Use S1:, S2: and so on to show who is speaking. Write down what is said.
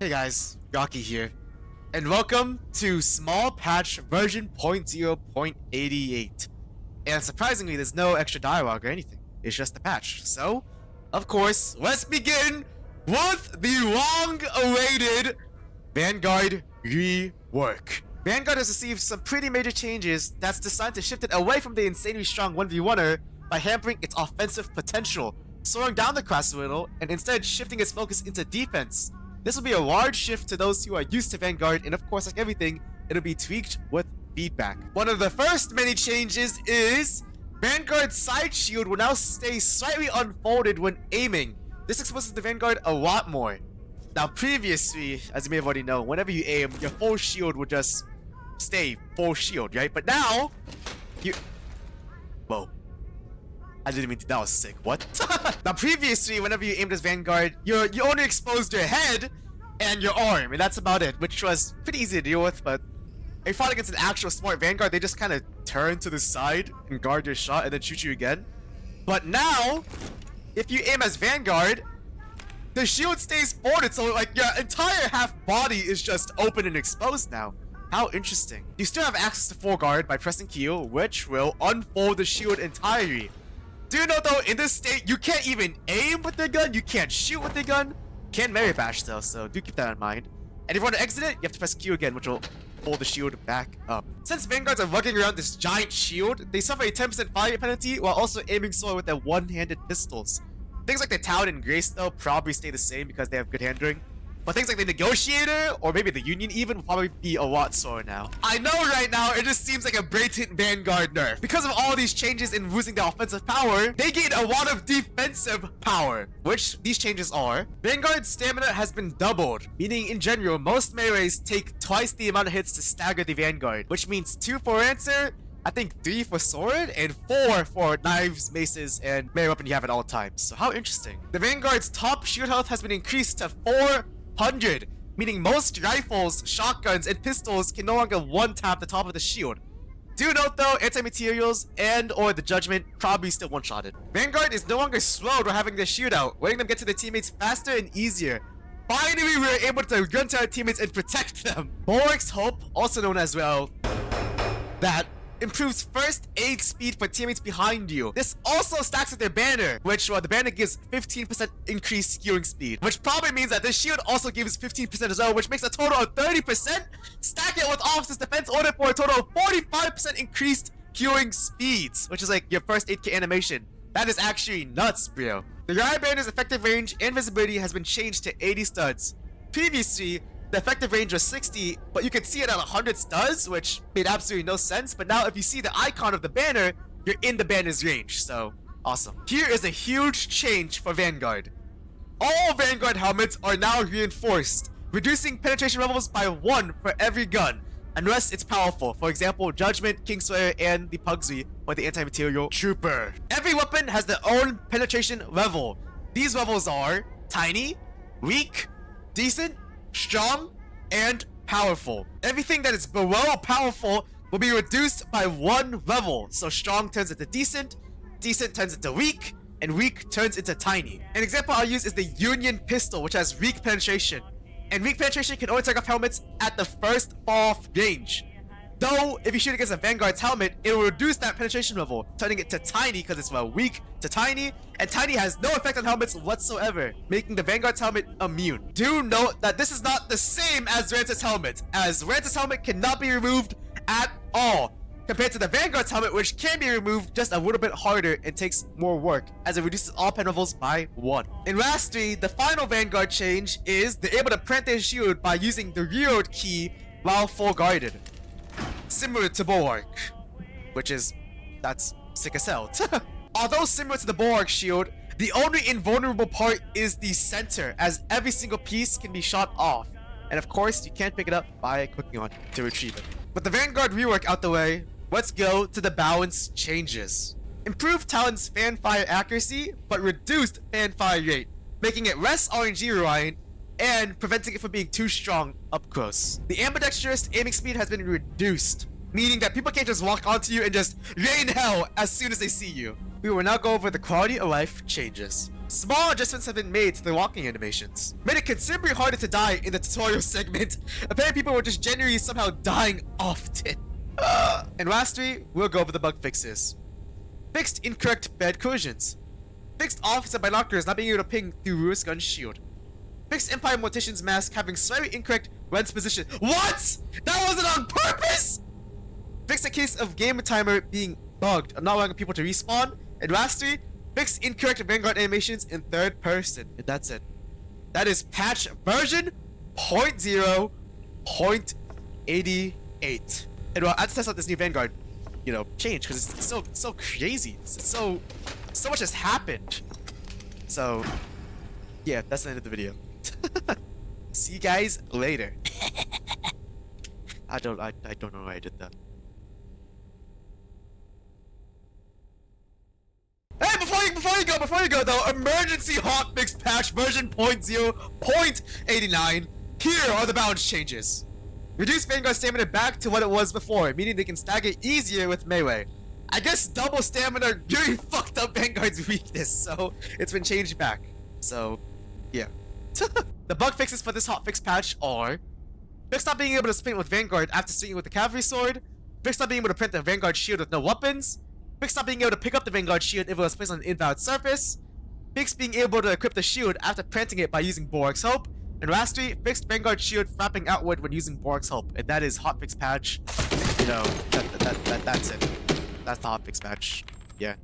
S1: Hey guys, Rocky here, and welcome to small patch version 0.0.88. And surprisingly, there's no extra dialogue or anything. It's just the patch. So, of course, let's begin with the long-awaited Vanguard Rework. Vanguard has received some pretty major changes that's designed to shift it away from the insanely strong 1v1er by hampering its offensive potential, slowing down the class a little, and instead shifting its focus into defense. This will be a large shift to those who are used to Vanguard, and of course, like everything, it'll be tweaked with feedback. One of the first many changes is Vanguard's side shield will now stay slightly unfolded when aiming. This exposes the Vanguard a lot more. Now previously, as you may have already known, whenever you aim, your full shield will just stay full shield, right? But now, Whoa. I didn't mean to, that was sick. What? Now previously, whenever you aimed as Vanguard, you only exposed your head and your arm, and that's about it, which was pretty easy to deal with. But if you fought against an actual smart Vanguard, they just kind of turn to the side and guard your shot and then shoot you again. But now, if you aim as Vanguard, the shield stays folded, so like your entire half body is just open and exposed now. How interesting. You still have access to full guard by pressing Q, which will unfold the shield entirely. Do you know though, in this state, you can't even aim with the gun, you can't shoot with the gun. Can melee bash though, so do keep that in mind. And if you want to exit it, you have to press Q again, which will pull the shield back up. Since Vanguards are lugging around this giant shield, they suffer a 10% fire penalty while also aiming slower with their one-handed pistols. Things like the Talon and Grace though probably stay the same because they have good handling. But things like the Negotiator, or maybe the Union even, will probably be a lot slower now. I know right now, it just seems like a blatant Vanguard nerf. Because of all these changes in losing the offensive power, they gain a lot of defensive power. Which these changes are: Vanguard's stamina has been doubled, meaning in general, most melees take twice the amount of hits to stagger the Vanguard. Which means 2 for answer, I think 3 for sword, and 4 for knives, maces, and melee weapon you have at all times. So how interesting. The Vanguard's top shield health has been increased to 400, meaning most rifles, shotguns, and pistols can no longer one-tap the top of the shield. Do note though, anti-materials and or the judgment probably still one-shotted. Vanguard is no longer slowed while having their shield out, letting them get to their teammates faster and easier. Finally, we were able to run to our teammates and protect them. Bulwark's Hope, also known as that improves first aid speed for teammates behind you. This also stacks with their banner, which the banner gives 15% increased skewing speed, which probably means that this shield also gives 15% as well, which makes a total of 30%. Stack it with Officer's Defense Order for a total of 45% increased queuing speeds, which is like your first 8k animation. That is actually nuts, bro. The Riot Banner's effective range and visibility has been changed to 80 studs. Previously, the effective range was 60, but you could see it at 100 studs, which made absolutely no sense. But now if you see the icon of the banner, you're in the banner's range, so awesome. Here is a huge change for Vanguard. All Vanguard helmets are now reinforced, reducing penetration levels by 1 for every gun, unless it's powerful. For example, Judgment, Kingslayer, and the Pugsley, or the Anti-Material Trooper. Every weapon has their own penetration level. These levels are tiny, weak, decent, strong, and powerful. Everything that is below powerful will be reduced by 1 level. So strong turns into decent, decent turns into weak, and weak turns into tiny. An example I'll use is the Union pistol, which has weak penetration. And weak penetration can only take off helmets at the first fall-off range. Though, if you shoot against a Vanguard's helmet, it will reduce that penetration level, turning it to tiny because it's weak to tiny, and tiny has no effect on helmets whatsoever, making the Vanguard's helmet immune. Do note that this is not the same as Rance's helmet, as Rance's helmet cannot be removed at all, compared to the Vanguard's helmet, which can be removed just a little bit harder and takes more work, as it reduces all pen levels by 1. And lastly, the final Vanguard change is they're able to plant their shield by using the reload key while full guarded. Similar to Bulwark, that's sick as hell. Although similar to the Bulwark shield, the only invulnerable part is the center, as every single piece can be shot off. And of course, you can't pick it up by clicking on to retrieve it. With the Vanguard rework out the way, let's go to the balance changes. Improved Talon's fan fire accuracy, but reduced fan fire rate, making it less RNG reliant and preventing it from being too strong up close. The ambidextrous aiming speed has been reduced, meaning that people can't just walk onto you and just rain hell as soon as they see you. We will now go over the quality of life changes. Small adjustments have been made to the walking animations. Made it considerably harder to die in the tutorial segment. Apparently people were just genuinely somehow dying often. And lastly, we'll go over the bug fixes. Fixed incorrect bed collisions. Fixed officer binoculars not being able to ping through Ruin's gun shield. Fixed Empire Mortician's mask having slightly incorrect lens position. What? That wasn't on purpose? Fixed a case of game timer being bugged, not allowing people to respawn. And lastly, fixed incorrect Vanguard animations in third person. And that's it. That is patch version 0.0.88. And well, I just test out this new Vanguard, change, because it's so crazy. It's so much has happened. So, yeah, that's the end of the video. See you guys later. I don't know why I did that. Hey, before you go though, emergency hotfix patch version 0.0.89. Here are the balance changes. Reduce Vanguard stamina back to what it was before, meaning they can stagger easier with melee. I guess double stamina really fucked up Vanguard's weakness, so it's been changed back. So, yeah. The bug fixes for this hotfix patch are: fix not being able to sprint with Vanguard after swinging with the cavalry sword, fix not being able to print the Vanguard shield with no weapons, fix not being able to pick up the Vanguard shield if it was placed on an invalid surface, fix being able to equip the shield after planting it by using Borg's Hope, and lastly, fixed Vanguard shield flapping outward when using Borg's Hope. And that is hotfix patch. That's it. That's the hotfix patch. Yeah.